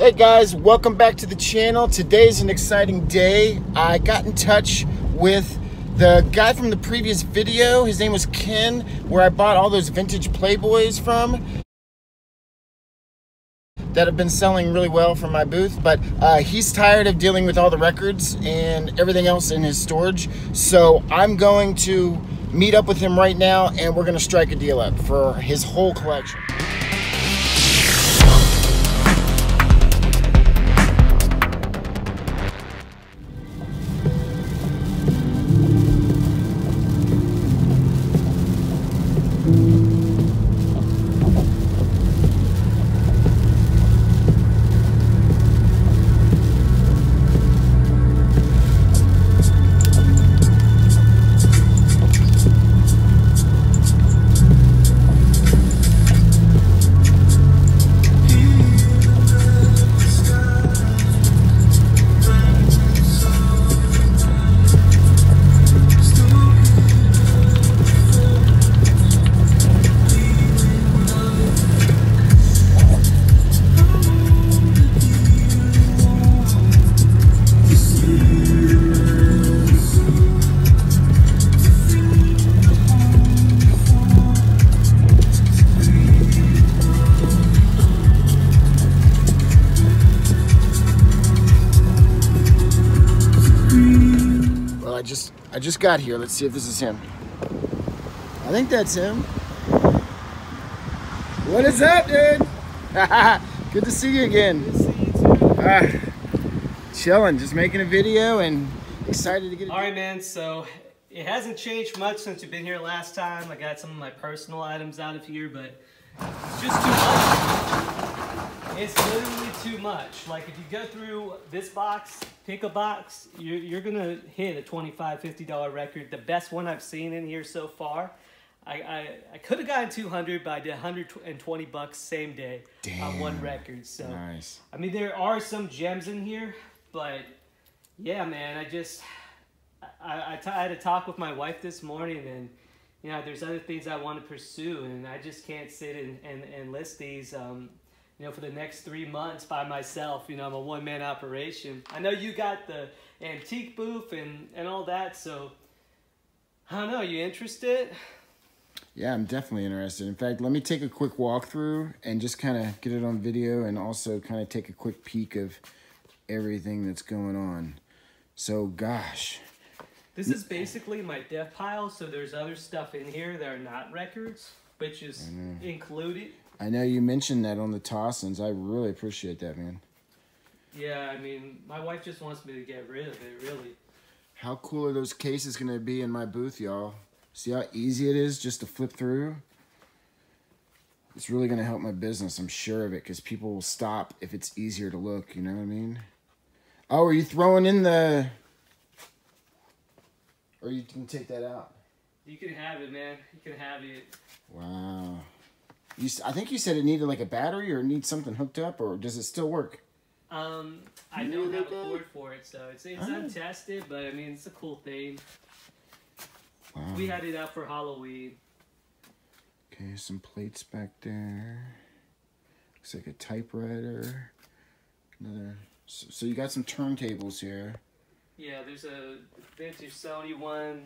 Hey guys, welcome back to the channel. Today's an exciting day. I got in touch with the guy from the previous video. His name was Ken, where I bought all those vintage Playboys from that have been selling really well from my booth, but he's tired of dealing with all the records and everything else in his storage. So I'm going to meet up with him right now and we're gonna strike a deal up for his whole collection. I just got here. Let's see if this is him. I think that's him. What is up, dude? Good to see you again. Good to see you too. Chilling, just making a video and excited to get it. All right, man. So it hasn't changed much since you've been here last time. I got some of my personal items out of here, but it's just too much. It's literally too much. Like if you go through this box, pick a box, you're gonna hit a $25, $50 record. The best one I've seen in here so far. I could have gotten 200, but I did 120 bucks same day. Damn. On one record. So nice. I mean, there are some gems in here, but yeah, man, I had a talk with my wife this morning, and you know, there's other things I want to pursue, and I just can't sit and list these. You know, for the next 3 months by myself. You know, I'm a one-man operation. I know you got the antique booth and all that, so I don't know, you interested? Yeah, I'm definitely interested. In fact, let me take a quick walkthrough and just kind of get it on video and also kind of take a quick peek of everything that's going on. So, gosh. This is basically my death pile, so there's other stuff in here that are not records, which is included. I know you mentioned that on the toss-ins. I really appreciate that, man. Yeah, I mean, my wife just wants me to get rid of it, really. How cool are those cases going to be in my booth, y'all? See how easy it is just to flip through? It's really going to help my business, I'm sure of it, because people will stop if it's easier to look, you know what I mean? Oh, are you throwing in the... Or you can take that out? You can have it, man. You can have it. Wow. I think you said it needed like a battery or needs something hooked up, or does it still work? I don't have a cord for it, so it's untested, but I mean, it's a cool thing. Wow. We had it out for Halloween. Okay, some plates back there. Looks like a typewriter. Another. So you got some turntables here. Yeah, there's a vintage Sony one.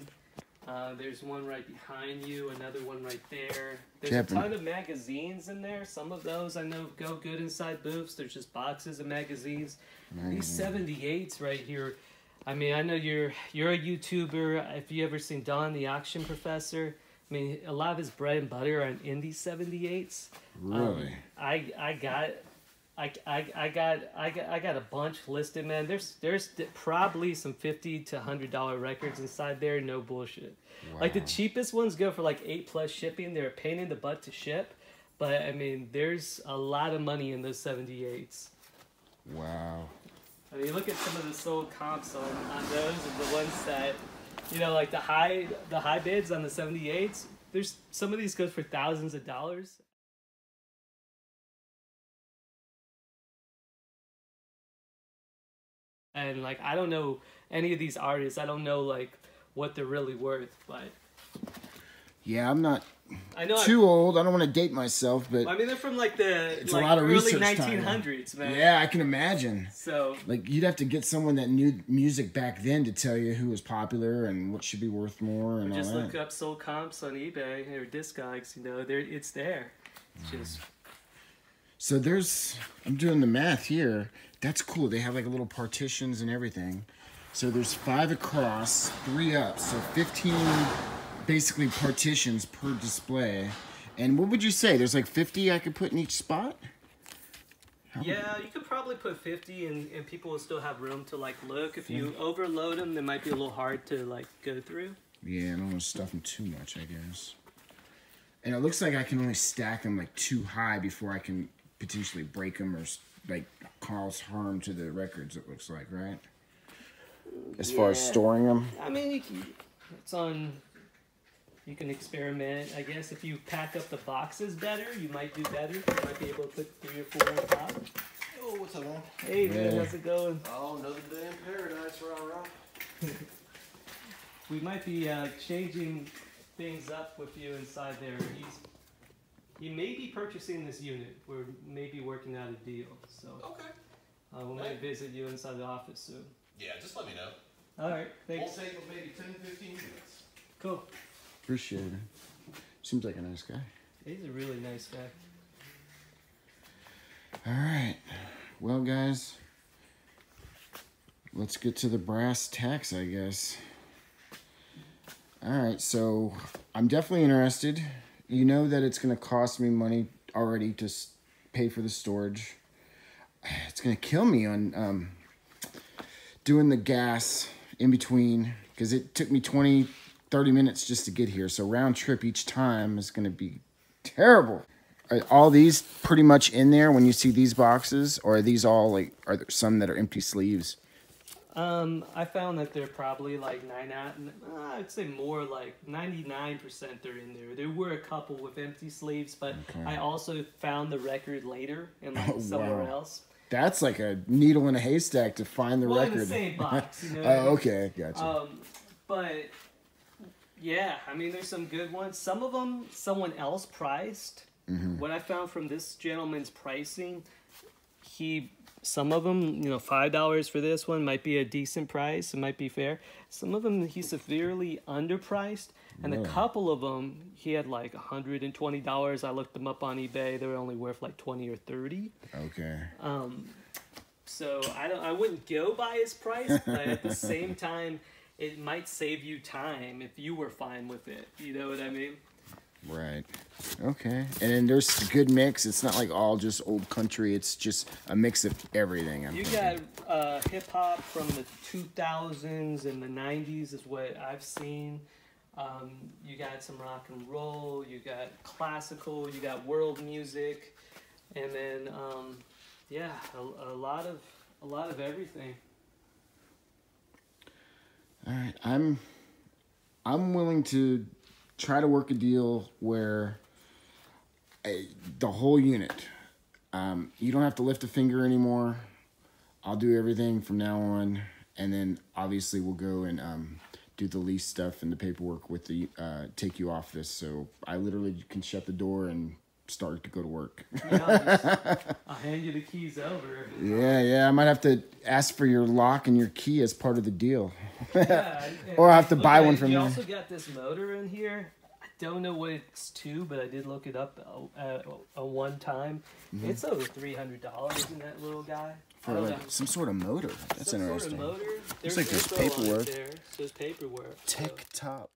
There's one right behind you, another one right there. There's a ton of magazines in there. Some of those I know go good inside booths. There's just boxes of magazines. These 78s right here. I mean, I know you're a YouTuber. If you ever seen Don the Auction Professor, I mean, a lot of his bread and butter are in these 78s. Really? I got a bunch listed, man. There's probably some $50 to $100 records inside there. No bullshit. Wow. Like the cheapest ones go for like $8+ shipping. They're a pain in the butt to ship, but I mean, there's a lot of money in those 78s. Wow. I mean, look at some of the sold comps on those, and the ones that, you know, like the high bids on the 78s. There's some of these go for thousands of dollars. And like, I don't know any of these artists. I don't know like what they're really worth, but Yeah, I'm not I know too old. I don't want to date myself, but I mean, they're from like the it's a lot of early research 1900s, time. man. Yeah, I can imagine. So like you'd have to get someone that knew music back then to tell you who was popular and what should be worth more and all just that. look up sold comps on eBay or Discogs. You know, it's there. It's just. So I'm doing the math here. That's cool. They have like little partitions and everything. So there's 5 across, 3 up. So 15 basically partitions per display. And what would you say? There's like 50 I could put in each spot? Yeah, you could probably put 50 and people will still have room to like look. If you overload them, they might be a little hard to like go through. Yeah, I don't want to stuff them too much, I guess. And it looks like I can only stack them like too high before I can potentially break them or like cause harm to the records, it looks like, right? As far as storing them? I mean, you can experiment. I guess if you pack up the boxes better, you might do better. You might be able to put 3 or 4 on top. Oh, what's up, man? Hey, man, how's it going? Oh, another day in paradise, rah. We might be changing things up with you inside there. He may be purchasing this unit. We're maybe working out a deal. So Okay. We might visit you inside the office soon. Yeah, just let me know. All right, thanks. Won't take maybe 10, 15 minutes. Cool. Appreciate it. Seems like a nice guy. He's a really nice guy. All right. Well, guys, let's get to the brass tacks, I guess. All right, so I'm definitely interested. You know that it's going to cost me money already to pay for the storage. It's going to kill me on doing the gas in between because it took me 20, 30 minutes just to get here. So round trip each time is going to be terrible. Are all these pretty much in there when you see these boxes? Or are these all like, are there some that are empty sleeves? I found that they're probably like I'd say more like 99% they're in there. There were a couple with empty sleeves, but I also found the record later and like somewhere else. That's like a needle in a haystack to find the record. In the same box, you know. Oh, okay, gotcha. But yeah, I mean, there's some good ones. Some of them, someone else priced. What I found from this gentleman's pricing, some of them, you know, $5 for this one might be a decent price. It might be fair. Some of them he severely underpriced, and a couple of them he had like $120. I looked them up on eBay. They were only worth like 20 or 30. Okay. So I wouldn't go by his price, but at the same time, it might save you time if you were fine with it. You know what I mean? Right. Okay. And then there's a good mix. It's not like all just old country. It's just a mix of everything. You got hip hop from the 2000s and the 90s is what I've seen. You got some rock and roll. You got classical. You got world music, and then a lot of everything. All right. I'm willing to try to work a deal where the whole unit, you don't have to lift a finger anymore. I'll do everything from now on, and then obviously we'll go and do the lease stuff and the paperwork with the take you off this. So I literally can shut the door and start to go to work. I'll hand you the keys over. Yeah. I might have to ask for your lock and your key as part of the deal. Or I have to buy one from you. You also got this motor in here. I don't know what it's to, but I did look it up one time. It's over $300 in that little guy. For like some sort of motor. That's interesting. Sort of motor. Looks like there's paperwork. There's paperwork. Tech top.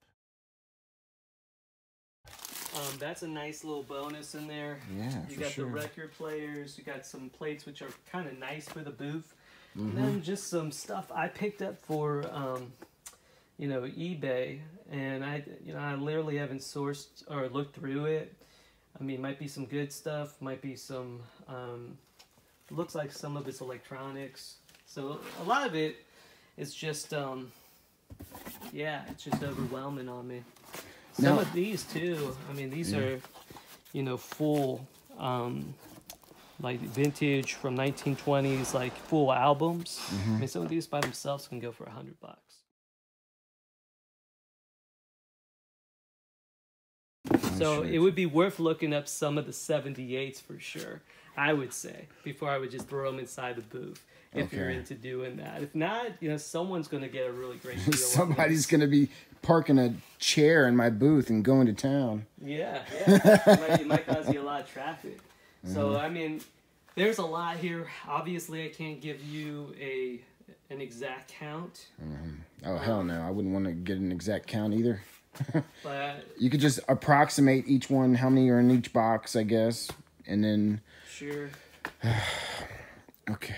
That's a nice little bonus in there. Yeah, you got the record players. You got some plates which are kind of nice for the booth. And then just some stuff I picked up for, eBay, and I literally haven't sourced or looked through it. I mean, might be some good stuff, might be some. Looks like some of it's electronics. So a lot of it is just, it's just overwhelming on me. Some of these too. I mean, these are, full. Like vintage from 1920s, like full albums. I mean, some of these by themselves can go for $100. So shit. it would be worth looking up some of the 78s for sure, I would say, before I would just throw them inside the booth. If you're Okay. into doing that. If not, someone's going to get a really great deal. Somebody's going to be parking a chair in my booth and going to town. Yeah. It might cause you a lot of traffic. So, I mean, there's a lot here. Obviously, I can't give you an exact count. Oh, hell no. I wouldn't want to get an exact count either. But You could just approximate each one, how many are in each box, I guess. And then, sure. okay.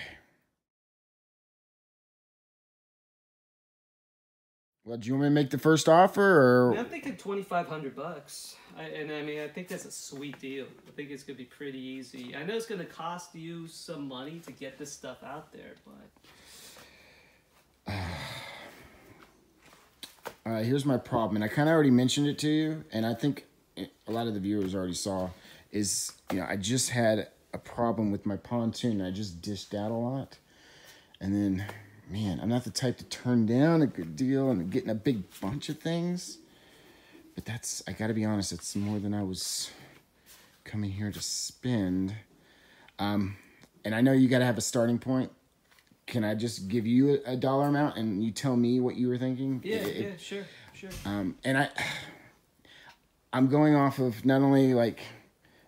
Well, do you want me to make the first offer, or? I'm thinking $2,500. I think that's a sweet deal. I think it's gonna be pretty easy. I know it's gonna cost you some money to get this stuff out there, but All right, here's my problem, and I kind of already mentioned it to you, and I think a lot of the viewers already saw, is, I just had a problem with my pontoon. I just dished out a lot, and then, man, I'm not the type to turn down a good deal and getting a big bunch of things, but I gotta be honest, it's more than I was coming here to spend. And I know you gotta have a starting point. Can I just give you a dollar amount and you tell me what you were thinking? yeah, sure. And I'm going off of not only like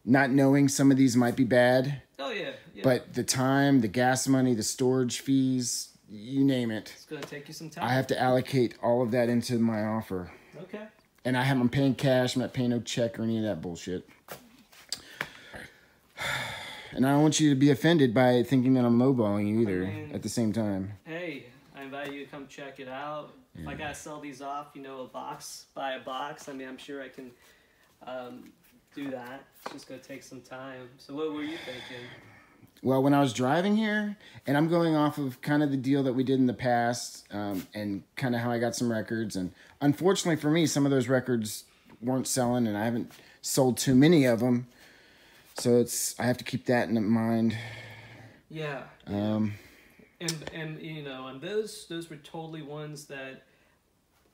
not knowing some of these might be bad, Oh yeah. but the time, the gas money, the storage fees, you name it. It's gonna take you some time. I have to allocate all of that into my offer. Okay. And I'm paying cash. I'm not paying no check or any of that bullshit. And I don't want you to be offended by thinking that I'm lowballing you either at the same time. Hey, I invite you to come check it out. If I gotta sell these off, buy a box. I mean, I'm sure I can do that. It's just gonna take some time. So what were you thinking? Well, when I was driving here, and I'm going off of kind of the deal that we did in the past, and kind of how I got some records. And unfortunately for me, some of those records weren't selling, and I haven't sold too many of them. So I have to keep that in mind. Yeah. And those were totally ones that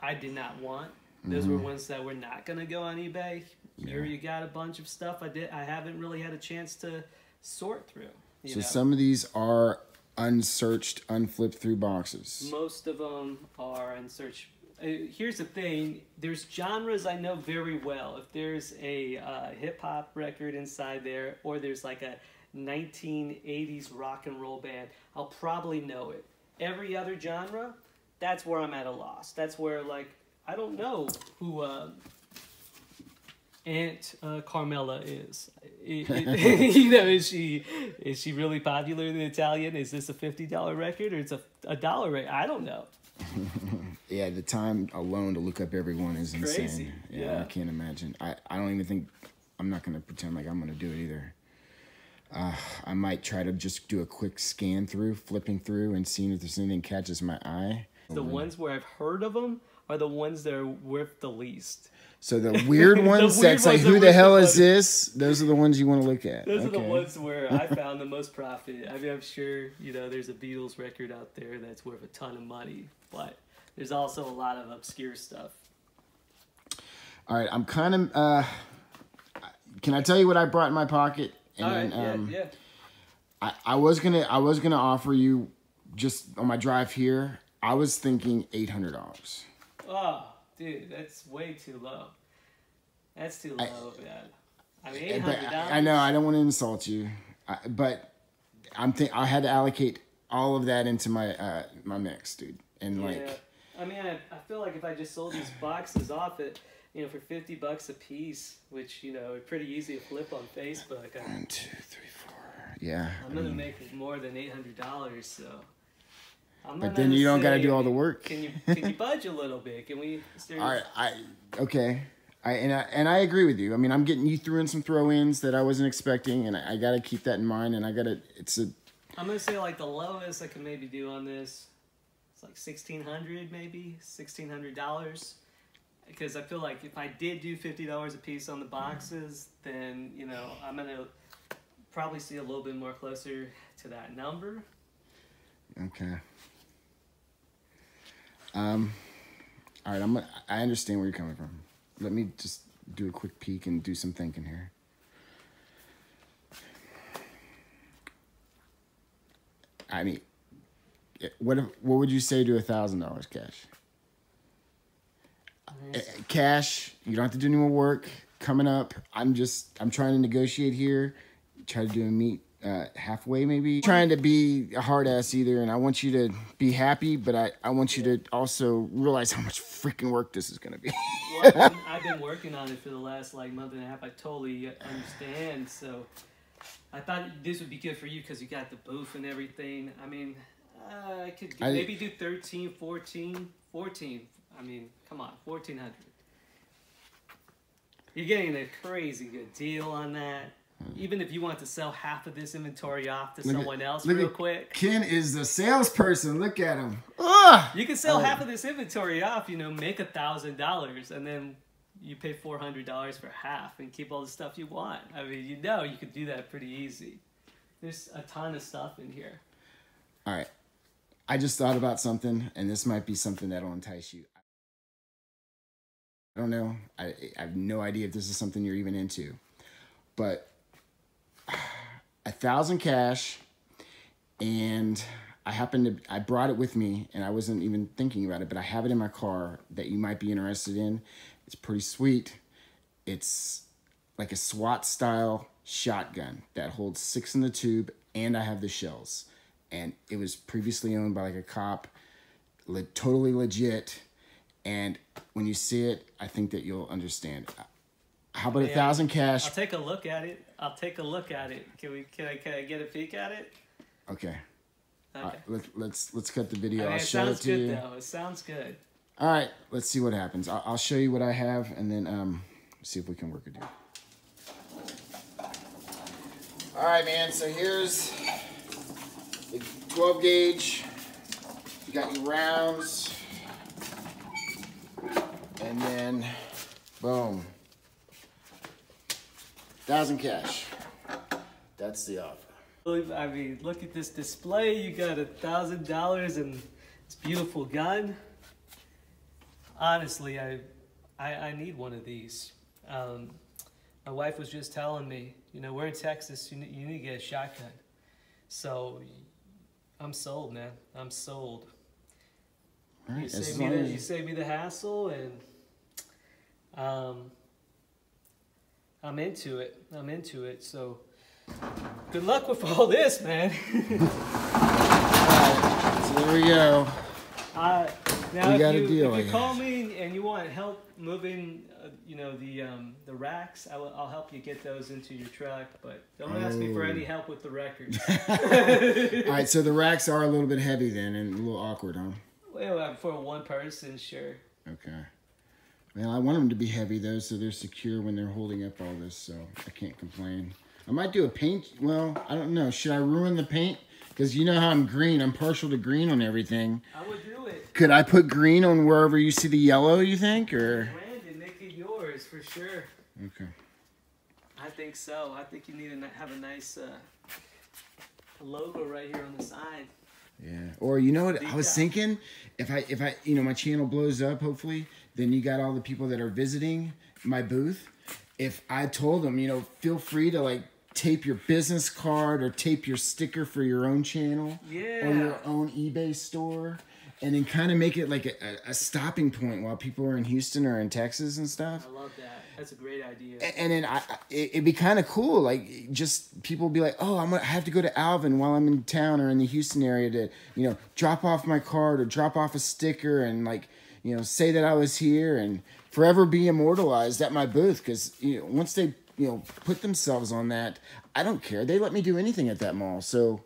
I did not want. Those were ones that were not gonna go on eBay. Here you got a bunch of stuff I haven't really had a chance to sort through. So some of these are unsearched, unflipped through boxes. Most of them are unsearched. Here's the thing. There's genres I know very well. If there's a hip-hop record inside there, or there's like a 1980s rock and roll band, I'll probably know it. Every other genre, that's where I'm at a loss. That's where, like, I don't know who Aunt Carmela is. Is she really popular in Italian? Is this a $50 record, or it's a dollar record? I don't know. Yeah, the time alone to look up everyone is insane. Crazy. Yeah. I can't imagine. I don't even think, I'm not going to pretend like I'm going to do it either. I might try to just do a quick scan through, flipping through, and seeing if there's anything catches my eye. The ones where I've heard of them are the ones that are worth the least. So the weird ones, weird that's like, ones who are the worth hell the is money. this? Those are the ones you want to look at. Those are the ones where I found the most profit. I mean, I'm sure, there's a Beatles record out there that's worth a ton of money, but there's also a lot of obscure stuff. All right, I'm kind of, can I tell you what I brought in my pocket? And All right, yeah. I was gonna offer you, just on my drive here, I was thinking $800. Oh, dude, that's way too low. That's too low, man. I mean, But $800. I know I don't want to insult you, but I had to allocate all of that into my my mix, dude. And Yeah. I mean, I feel like if I just sold these boxes off at, for $50 a piece, which, are pretty easy to flip on Facebook. 1, 2, 3, 4. Yeah. I'm going to make more than $800, so. But then you don't got to do all the work. Can you budge a little bit? Can we? Okay. I agree with you. I mean, you threw in some throw-ins that I wasn't expecting, and I got to keep that in mind. And I'm gonna say like the lowest I can maybe do on this, it's like $1,600 maybe, $1,600, because I feel like if I did do $50 a piece on the boxes, then I'm gonna probably see a little bit more closer to that number. Okay. All right. I understand where you're coming from. Let me just do a quick peek and do some thinking here. I mean, what would you say to $1,000 cash? Cash, you don't have to do any more work. Coming up, I'm trying to negotiate here. Try to do a meet halfway maybe. Trying to be a hard ass either, and I want you to be happy, but I want you to also realize how much freaking work this is gonna be. Well, I've been working on it for the last like month and a half. I totally understand. So I thought this would be good for you because you got the booth and everything. I mean, I could maybe do 13, 14. I mean, come on, 1,400. You're getting a crazy good deal on that. Even if you want to sell half of this inventory off to someone else real quick. Ken is the salesperson. Look at him. You can sell half of this inventory off, you know, make $1,000, and then you pay $400 for half and keep all the stuff you want. I mean, you know, you could do that pretty easy. There's a ton of stuff in here. All right. I just thought about something, and this might be something that'll entice you. I don't know. I have no idea if this is something you're even into. But 1,000 cash, and I brought it with me, and I wasn't even thinking about it, but I have it in my car that you might be interested in. It's pretty sweet. It's like a SWAT style shotgun that holds 6 in the tube, and I have the shells. And it was previously owned by like a cop, totally legit. And when you see it, I think that you'll understand. How about 1,000 cash? I'll take a look at it. Can I get a peek at it? Okay. Okay. Let's cut the video. I mean, I'll show it to you. Though. It sounds good. All right. Let's see what happens. I'll show you what I have, and then see if we can work a deal. All right, man. So here's the 12 gauge. You got your rounds. And then, boom, 1,000 cash. That's the offer. I mean, look at this display. You got $1,000 and this beautiful gun. Honestly, I need one of these. My wife was just telling me, you know, we're in Texas. You need to get a shotgun. So I'm sold, man. I'm sold. All right, you save me the hassle, and I'm into it. So good luck with all this, man. Alright, so there we go. Now, we got if a deal, you call me and you want help moving, you know, the racks, I'll help you get those into your truck. But don't ask me for any help with the records. All right, so the racks are a little bit heavy then, and a little awkward, huh? Well, for one person, sure. Okay. Well, I want them to be heavy, though, so they're secure when they're holding up all this, so I can't complain. I might do a paint. Well, I don't know. Should I ruin the paint? Because you know how I'm green. I'm partial to green on everything. I would do it. Could I put green on wherever you see the yellow, you think? Or Brandon, make it yours, for sure. Okay. I think so. I think you need to have a nice logo right here on the side. Yeah. Or you know what I was thinking? If I you know, my channel blows up, hopefully, then you got all the people that are visiting my booth. If I told them, you know, feel free to like tape your business card or tape your sticker for your own channel or your own eBay store, and then kind of make it like a stopping point while people are in Houston or in Texas and stuff. I love that. That's a great idea. And then it'd be kind of cool. Like, just people be like, oh, I have to go to Alvin while I'm in town or in the Houston area to, you know, drop off my card or drop off a sticker and, like, you know, say that I was here and forever be immortalized at my booth. Because, you know, once they, you know, put themselves on that, I don't care. They let me do anything at that mall. So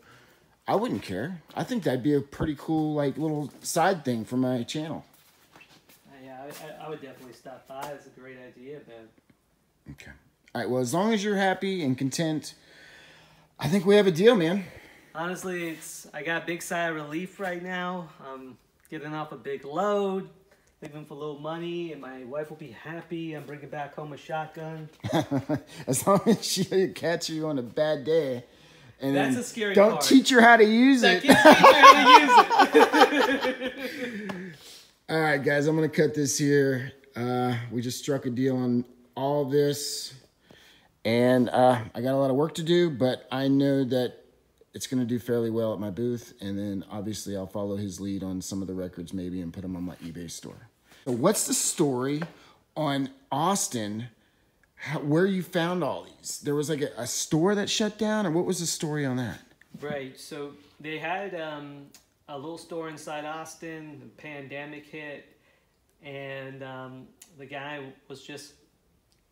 I wouldn't care. I think that'd be a pretty cool, like, little side thing for my channel. Yeah, I would definitely stop by. That's a great idea, man. Okay. All right, well, as long as you're happy and content, I think we have a deal, man. Honestly, I got a big sigh of relief right now. I'm getting off a big load, leaving for a little money, and my wife will be happy. I'm bringing back home a shotgun. As long as she doesn't catch you on a bad day. And that's a scary don't part. Teach her how to use it. Teach her how to use it. All right, guys, I'm going to cut this here. We just struck a deal on all this, and I got a lot of work to do, but I know that it's going to do fairly well at my booth, and then obviously I'll follow his lead on some of the records maybe and put them on my eBay store. So what's the story on Austin, where you found all these? There was like a store that shut down, or what was the story on that? Right, so they had a little store inside Austin, the pandemic hit, and the guy was just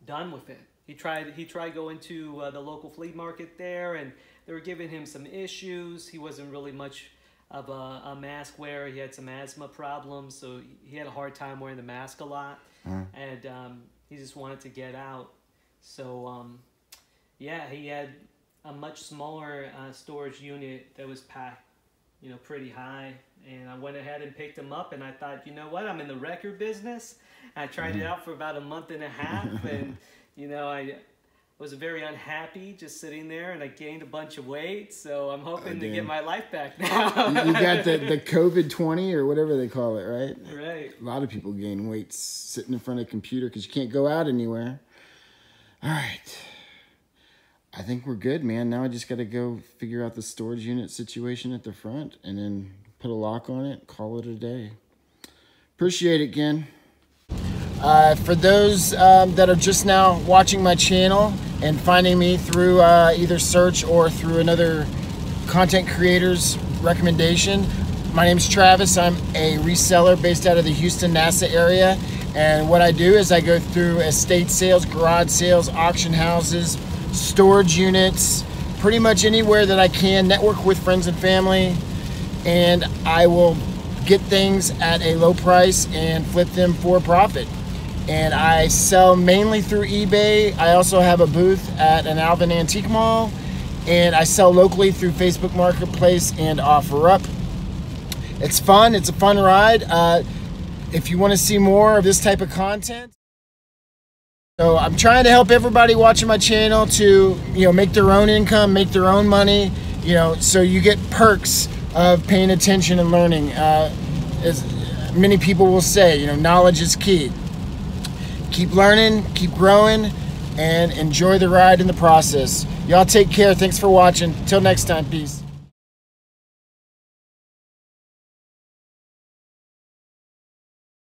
done with it. He tried going to the local flea market there, and they were giving him some issues. He wasn't really much of a mask wearer. He had some asthma problems, so he had a hard time wearing the mask a lot, and he just wanted to get out. So yeah, he had a much smaller storage unit that was packed, you know, pretty high, and I went ahead and picked him up, and I thought, you know what, I'm in the record business. I tried it out for about a month and a half, and you know, I was very unhappy just sitting there, and I gained a bunch of weight, so I'm hoping to get my life back now. You got the COVID-20 or whatever they call it, right? Right. A lot of people gain weight sitting in front of a computer because you can't go out anywhere. All right. I think we're good, man. Now I just got to go figure out the storage unit situation at the front and then put a lock on it, call it a day. Appreciate it, Ken. For those that are just now watching my channel and finding me through either search or through another content creator's recommendation, my name's Travis. I'm a reseller based out of the Houston, NASA area. And what I do is I go through estate sales, garage sales, auction houses, storage units, pretty much anywhere that I can, network with friends and family, and I will get things at a low price and flip them for a profit. And I sell mainly through eBay. I also have a booth at an Alvin Antique Mall, and I sell locally through Facebook Marketplace and OfferUp. It's fun. It's a fun ride. If you want to see more of this type of content, so I'm trying to help everybody watching my channel to, you know, make their own income, make their own money, you know, so you get perks of paying attention and learning. As many people will say, you know, knowledge is key. Keep learning, keep growing, and enjoy the ride in the process. Y'all take care. Thanks for watching. Till next time. Peace.